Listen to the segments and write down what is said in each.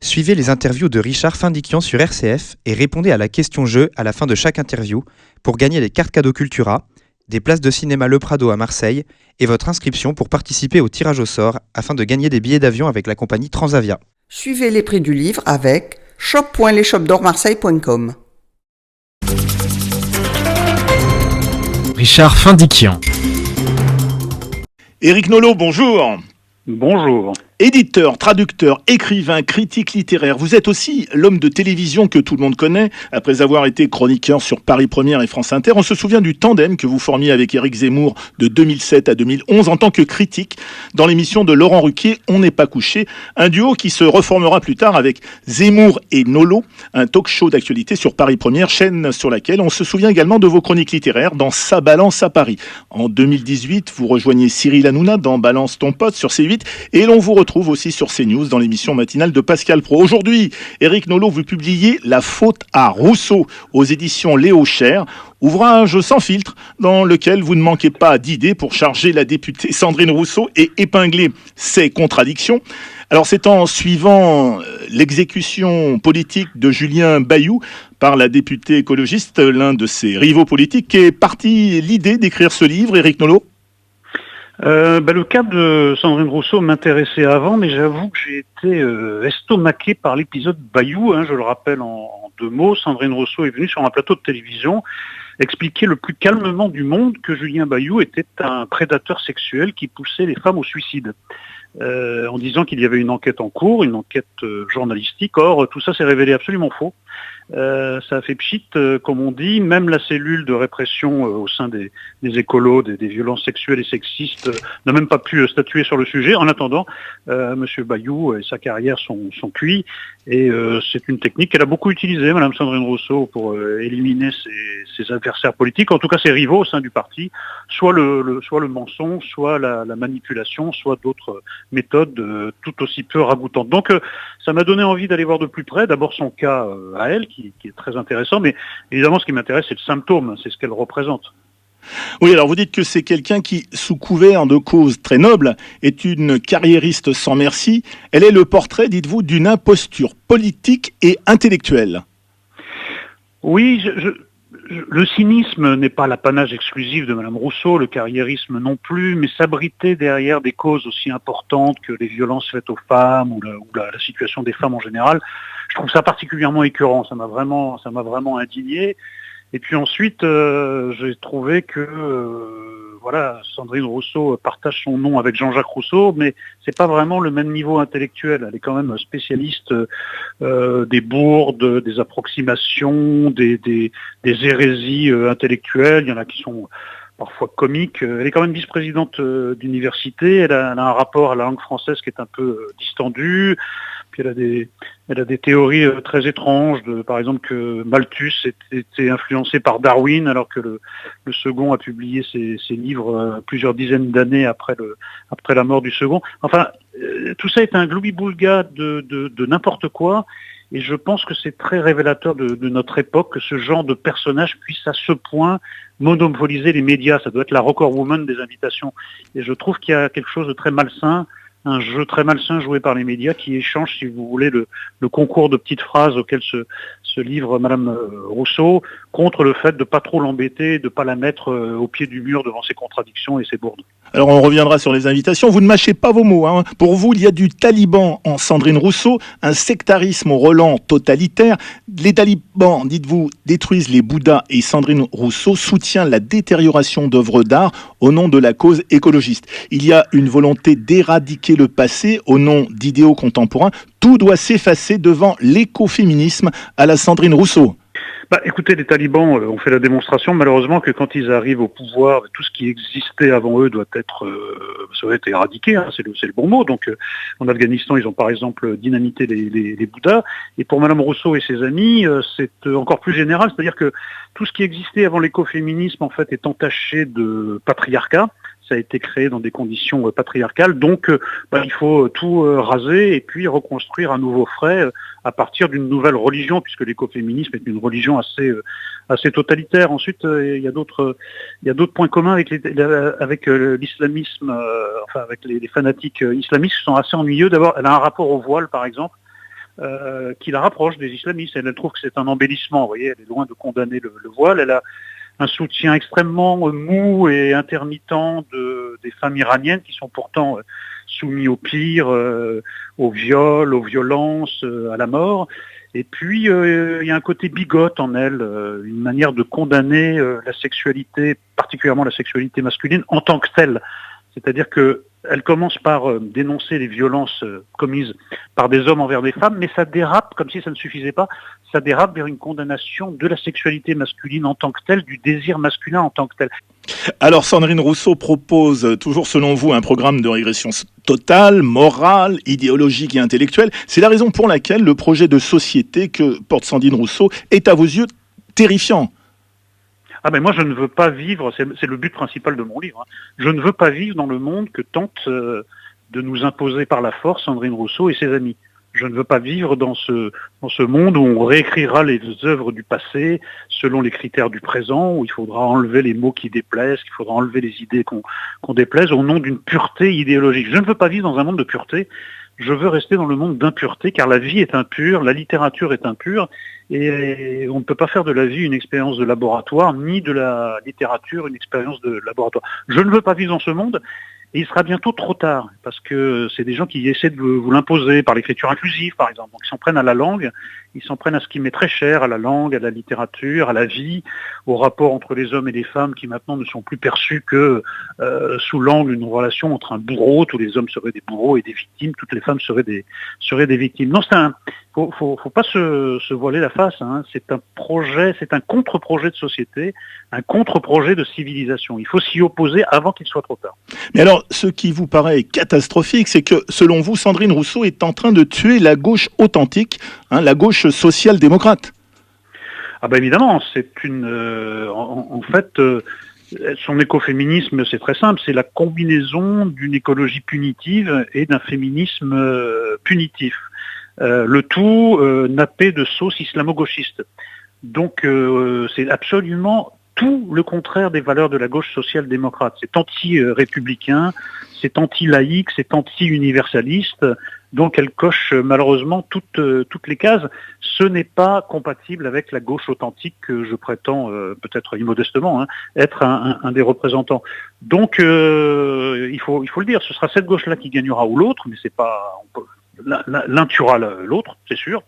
Suivez les interviews de Richard Findiquian sur RCF et répondez à la question-jeu à la fin de chaque interview pour gagner les cartes cadeaux Cultura, des places de cinéma Le Prado à Marseille et votre inscription pour participer au tirage au sort afin de gagner des billets d'avion avec la compagnie Transavia. Suivez les prix du livre avec shop.leshopdormarseille.com. Richard Findiquian. Éric Nolot, bonjour. Bonjour. Éditeur, traducteur, écrivain, critique littéraire, vous êtes aussi l'homme de télévision que tout le monde connaît. Après avoir été chroniqueur sur Paris Première et France Inter, on se souvient du tandem que vous formiez avec Éric Zemmour de 2007 à 2011 en tant que critique dans l'émission de Laurent Ruquier, On n'est pas couché, un duo qui se reformera plus tard avec Zemmour et Nolot, un talk show d'actualité sur Paris Première, chaîne sur laquelle on se souvient également de vos chroniques littéraires dans Ça balance à Paris. En 2018, vous rejoignez Cyril Hanouna dans Balance ton pote sur C8 et l'on vous retrouve aussi sur CNews dans l'émission matinale de Pascal Praud. Aujourd'hui, Éric Nolot, vous publiez La faute à Rousseau aux éditions Léo Cher, ouvrage sans filtre dans lequel vous ne manquez pas d'idées pour charger la députée Sandrine Rousseau et épingler ses contradictions. Alors c'est en suivant l'exécution politique de Julien Bayou par la députée écologiste, l'un de ses rivaux politiques, qu'est partie l'idée d'écrire ce livre, Éric Nolot. Le cas de Sandrine Rousseau m'intéressait avant, mais j'avoue que j'ai été estomaqué par l'épisode Bayou. Je le rappelle en deux mots. Sandrine Rousseau est venue sur un plateau de télévision expliquer le plus calmement du monde que Julien Bayou était un prédateur sexuel qui poussait les femmes au suicide. En disant qu'il y avait une enquête en cours, une enquête journalistique. Or, tout ça s'est révélé absolument faux. Ça a fait pchit, comme on dit. Même la cellule de répression au sein des écolos, des violences sexuelles et sexistes, n'a même pas pu statuer sur le sujet. En attendant, Monsieur Bayou et sa carrière sont cuits. Et c'est une technique qu'elle a beaucoup utilisée, Madame Sandrine Rousseau, pour éliminer ses adversaires politiques, en tout cas ses rivaux au sein du parti, soit le mensonge, soit la manipulation, soit d'autres méthodes tout aussi peu ragoûtantes. Donc ça m'a donné envie d'aller voir de plus près, d'abord son cas à elle, qui est très intéressant, mais évidemment ce qui m'intéresse c'est le symptôme, c'est ce qu'elle représente. Oui, alors vous dites que c'est quelqu'un qui, sous couvert de causes très nobles, est une carriériste sans merci. Elle est le portrait, dites-vous, d'une imposture politique et intellectuelle. Oui, le cynisme n'est pas l'apanage exclusif de Madame Rousseau, le carriérisme non plus, mais s'abriter derrière des causes aussi importantes que les violences faites aux femmes ou la situation des femmes en général, je trouve ça particulièrement écœurant. Ça m'a vraiment indigné. Et puis ensuite, j'ai trouvé que Sandrine Rousseau partage son nom avec Jean-Jacques Rousseau, mais c'est pas vraiment le même niveau intellectuel. Elle est quand même spécialiste des bourdes, des approximations, des hérésies intellectuelles. Il y en a qui sont parfois comiques. Elle est quand même vice-présidente d'université. Elle a un rapport à la langue française qui est un peu distendu. Puis elle a des théories très étranges, par exemple que Malthus était influencé par Darwin, alors que le second a publié ses livres plusieurs dizaines d'années après la mort du second. Enfin, tout ça est un gloubi-boulga de n'importe quoi, et je pense que c'est très révélateur de notre époque que ce genre de personnage puisse à ce point monopoliser les médias. Ça doit être la record woman des invitations. Et je trouve qu'il y a quelque chose de très malsain, un jeu très malsain joué par les médias qui échange, si vous voulez, le concours de petites phrases auxquelles se livre Madame Rousseau contre le fait de pas trop l'embêter, de pas la mettre au pied du mur devant ses contradictions et ses bourdes. Alors on reviendra sur les invitations, vous ne mâchez pas vos mots. Pour vous, il y a du taliban en Sandrine Rousseau, un sectarisme au relent totalitaire. Les talibans, dites-vous, détruisent les Bouddhas et Sandrine Rousseau soutient la détérioration d'œuvres d'art au nom de la cause écologiste. Il y a une volonté d'éradiquer le passé au nom d'idéaux contemporains. Tout doit s'effacer devant l'écoféminisme à la Sandrine Rousseau. Écoutez, les talibans ont fait la démonstration, malheureusement, que quand ils arrivent au pouvoir, tout ce qui existait avant eux doit être éradiqué, c'est le bon mot. Donc, en Afghanistan, ils ont par exemple dynamité les Bouddhas. Et pour Madame Rousseau et ses amis, c'est encore plus général, c'est-à-dire que tout ce qui existait avant l'écoféminisme, en fait, est entaché de patriarcat. Ça a été créé dans des conditions patriarcales, donc il faut tout raser et puis reconstruire à nouveau frais à partir d'une nouvelle religion, puisque l'écoféminisme est une religion assez totalitaire. Ensuite, il y a d'autres points communs avec l'islamisme, avec les fanatiques islamistes qui sont assez ennuyeux. D'abord, elle a un rapport au voile, par exemple, qui la rapproche des islamistes. Elle trouve que c'est un embellissement. Vous voyez, elle est loin de condamner le voile. Elle a un soutien extrêmement mou et intermittent des femmes iraniennes qui sont pourtant soumises au pire, au viol, aux violences, à la mort. Et puis, il y a un côté bigote en elle, une manière de condamner la sexualité, particulièrement la sexualité masculine, en tant que telle. C'est-à-dire qu'elle commence par dénoncer les violences commises par des hommes envers des femmes, mais ça dérape, comme si ça ne suffisait pas, ça dérape vers une condamnation de la sexualité masculine en tant que telle, du désir masculin en tant que tel. Alors Sandrine Rousseau propose, toujours selon vous, un programme de régression totale, morale, idéologique et intellectuelle. C'est la raison pour laquelle le projet de société que porte Sandrine Rousseau est à vos yeux terrifiant. Ah ben moi je ne veux pas vivre, c'est le but principal de mon livre, hein. Je ne veux pas vivre dans le monde que tente de nous imposer par la force Sandrine Rousseau et ses amis. Je ne veux pas vivre dans ce monde où on réécrira les œuvres du passé selon les critères du présent, où il faudra enlever les mots qui déplaisent, qu'il faudra enlever les idées qu'on déplaise au nom d'une pureté idéologique. Je ne veux pas vivre dans un monde de pureté, je veux rester dans le monde d'impureté, car la vie est impure, la littérature est impure, et on ne peut pas faire de la vie une expérience de laboratoire, ni de la littérature une expérience de laboratoire. Je ne veux pas vivre dans ce monde, et il sera bientôt trop tard, parce que c'est des gens qui essaient de vous l'imposer par l'écriture inclusive, par exemple. Donc ils s'en prennent à la langue, ils s'en prennent à ce qui m'est très cher, à la langue, à la littérature, à la vie, au rapport entre les hommes et les femmes qui maintenant ne sont plus perçus que sous l'angle d'une relation entre un bourreau, tous les hommes seraient des bourreaux et des victimes, toutes les femmes seraient des victimes. Non, faut pas se voiler la face, hein. C'est un projet, c'est un contre-projet de société, un contre-projet de civilisation. Il faut s'y opposer avant qu'il soit trop tard. Mais alors, ce qui vous paraît catastrophique, c'est que, selon vous, Sandrine Rousseau est en train de tuer la gauche authentique, hein, la gauche social-démocrate. Ah ben évidemment, c'est en fait, son écoféminisme, c'est très simple, c'est la combinaison d'une écologie punitive et d'un féminisme punitif. Le tout nappé de sauce islamo-gauchiste. Donc c'est absolument tout le contraire des valeurs de la gauche social-démocrate. C'est anti-républicain, c'est anti-laïque, c'est anti-universaliste. Donc elle coche malheureusement toutes les cases. Ce n'est pas compatible avec la gauche authentique que je prétends, peut-être immodestement, hein, être un des représentants. Donc il faut le dire, ce sera cette gauche-là qui gagnera ou l'autre, mais c'est pas... L'un tuera l'autre, c'est sûr.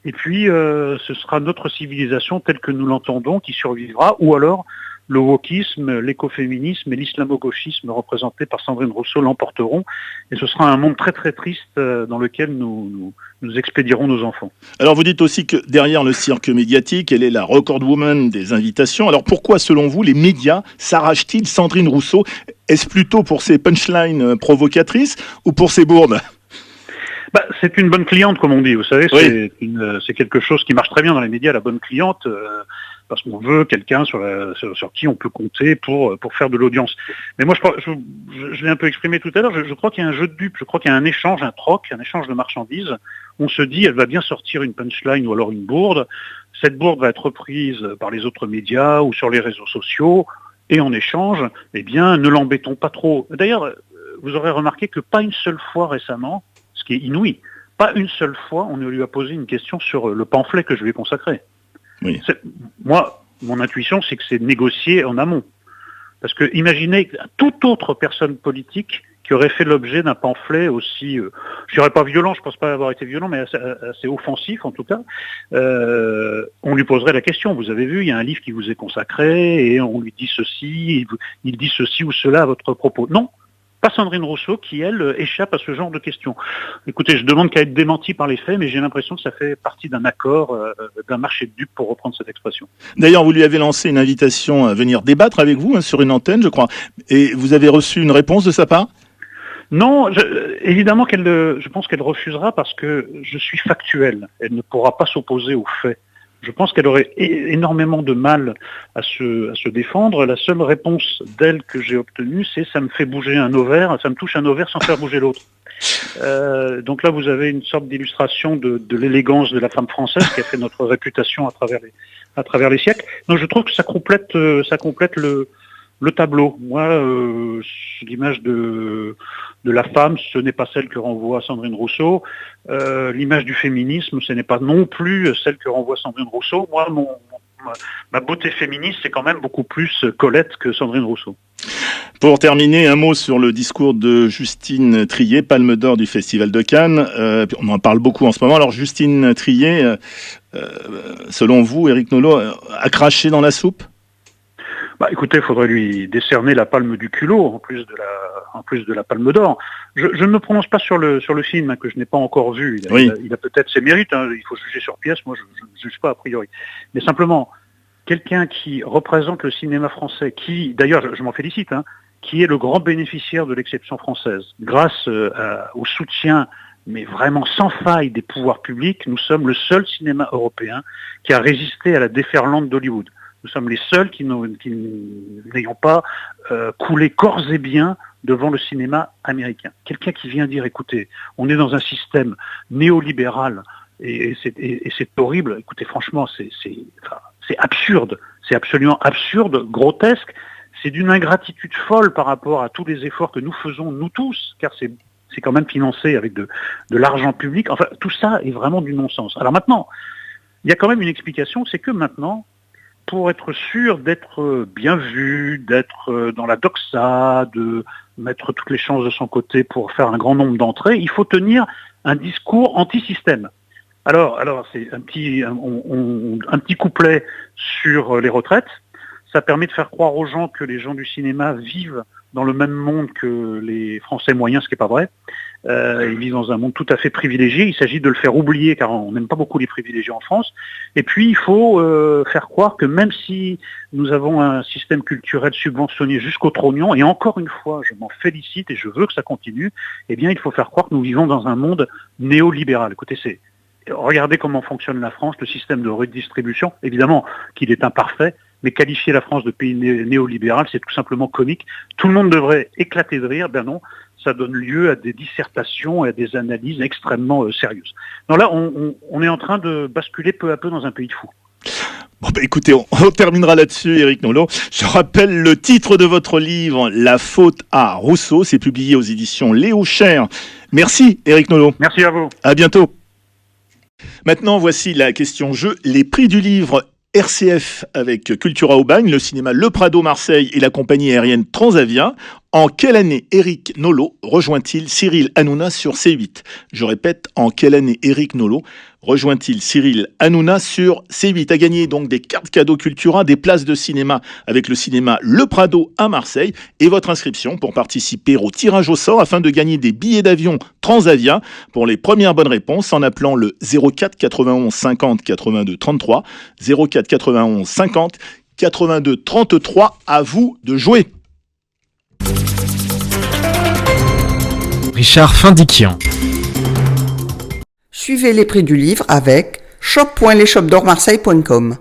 Et puis, ce sera notre civilisation telle que nous l'entendons qui survivra, ou alors le wokisme, l'écoféminisme et l'islamo-gauchisme représentés par Sandrine Rousseau l'emporteront. Et ce sera un monde très très triste dans lequel nous expédierons nos enfants. Alors vous dites aussi que derrière le cirque médiatique, elle est la record woman des invitations. Alors pourquoi, selon vous, les médias s'arrachent-ils Sandrine Rousseau? Est-ce plutôt pour ses punchlines provocatrices ou pour ses bourdes? C'est une bonne cliente, comme on dit, vous savez, oui. C'est quelque chose qui marche très bien dans les médias, la bonne cliente, parce qu'on veut quelqu'un sur qui on peut compter pour faire de l'audience. Mais moi, je l'ai un peu exprimé tout à l'heure, je crois qu'il y a un jeu de dupes, je crois qu'il y a un échange, un troc, un échange de marchandises. On se dit, elle va bien sortir une punchline ou alors une bourde, cette bourde va être reprise par les autres médias ou sur les réseaux sociaux, et en échange, eh bien, ne l'embêtons pas trop. D'ailleurs, vous aurez remarqué que pas une seule fois récemment, ce qui est inouï, pas une seule fois on ne lui a posé une question sur le pamphlet que je lui ai consacré. Oui. Moi, mon intuition, c'est que c'est négocié en amont. Parce que imaginez toute autre personne politique qui aurait fait l'objet d'un pamphlet aussi, je dirais pas violent, je pense pas avoir été violent, mais assez offensif en tout cas, on lui poserait la question. Vous avez vu, il y a un livre qui vous est consacré et on lui dit ceci, il dit ceci ou cela à votre propos. Non. Pas Sandrine Rousseau qui, elle, échappe à ce genre de questions. Écoutez, je demande qu'à être démenti par les faits, mais j'ai l'impression que ça fait partie d'un accord, d'un marché de dupes, pour reprendre cette expression. D'ailleurs, vous lui avez lancé une invitation à venir débattre avec vous, hein, sur une antenne, je crois. Et vous avez reçu une réponse de sa part ? Non, évidemment je pense qu'elle refusera parce que je suis factuel. Elle ne pourra pas s'opposer aux faits. Je pense qu'elle aurait énormément de mal à se défendre. La seule réponse d'elle que j'ai obtenue, c'est « ça me fait bouger un ovaire, ça me touche un ovaire sans faire bouger l'autre ». Donc là, vous avez une sorte d'illustration de l'élégance de la femme française qui a fait notre réputation à travers les siècles. Donc je trouve que ça complète Le tableau, moi, l'image de la femme, ce n'est pas celle que renvoie Sandrine Rousseau. L'image du féminisme, ce n'est pas non plus celle que renvoie Sandrine Rousseau. Moi, ma beauté féministe, c'est quand même beaucoup plus Colette que Sandrine Rousseau. Pour terminer, un mot sur le discours de Justine Triet, Palme d'Or du Festival de Cannes. On en parle beaucoup en ce moment. Alors Justine Triet, selon vous, Éric Nolot, a craché dans la soupe ? Écoutez, il faudrait lui décerner la palme du culot en plus de la palme d'or. Je ne me prononce pas sur le film que je n'ai pas encore vu. Il a peut-être ses mérites. Il faut juger sur pièce. Moi, je ne juge pas a priori. Mais simplement, quelqu'un qui représente le cinéma français, qui, d'ailleurs, je m'en félicite, qui est le grand bénéficiaire de l'exception française, grâce au soutien, mais vraiment sans faille, des pouvoirs publics, nous sommes le seul cinéma européen qui a résisté à la déferlante d'Hollywood. Nous sommes les seuls qui n'ayons pas coulé corps et biens devant le cinéma américain. Quelqu'un qui vient dire, écoutez, on est dans un système néolibéral et c'est horrible. Écoutez, franchement, c'est absurde. C'est absolument absurde, grotesque. C'est d'une ingratitude folle par rapport à tous les efforts que nous faisons, nous tous, car c'est quand même financé avec de l'argent public. Enfin, tout ça est vraiment du non-sens. Alors maintenant, il y a quand même une explication, c'est que maintenant, pour être sûr d'être bien vu, d'être dans la doxa, de mettre toutes les chances de son côté pour faire un grand nombre d'entrées, il faut tenir un discours anti-système. Alors c'est un petit couplet sur les retraites. Ça permet de faire croire aux gens que les gens du cinéma vivent dans le même monde que les Français moyens, ce qui n'est pas vrai. Ils vivent dans un monde tout à fait privilégié. Il s'agit de le faire oublier, car on n'aime pas beaucoup les privilégiés en France. Et puis, il faut faire croire que même si nous avons un système culturel subventionné jusqu'au trognon, et encore une fois, je m'en félicite et je veux que ça continue, eh bien, il faut faire croire que nous vivons dans un monde néolibéral. Écoutez, regardez comment fonctionne la France, le système de redistribution. Évidemment qu'il est imparfait, mais qualifier la France de pays néolibéral, c'est tout simplement comique. Tout le monde devrait éclater de rire. Ben non, ça donne lieu à des dissertations et à des analyses extrêmement sérieuses. Donc là, on est en train de basculer peu à peu dans un pays de fous. Bon écoutez, on terminera là-dessus, Éric Nolot. Je rappelle le titre de votre livre, La faute à Rousseau. C'est publié aux éditions Léo Cher. Merci, Éric Nolot. Merci à vous. À bientôt. Maintenant, voici la question jeu. Les prix du livre RCF avec Cultura Aubagne, le cinéma Le Prado Marseille et la compagnie aérienne Transavia. En quelle année Éric Nolot rejoint-il Cyril Hanouna sur C8 ? Je répète, en quelle année Éric Nolot rejoint-il Cyril Hanouna sur C8 ? À gagner donc des cartes cadeaux Cultura, des places de cinéma avec le cinéma Le Prado à Marseille et votre inscription pour participer au tirage au sort afin de gagner des billets d'avion Transavia pour les premières bonnes réponses en appelant le 04 91 50 82 33 04 91 50 82 33. À vous de jouer. Richard Findiquian. Suivez les prix du livre avec shop.leshopdormarseille.com.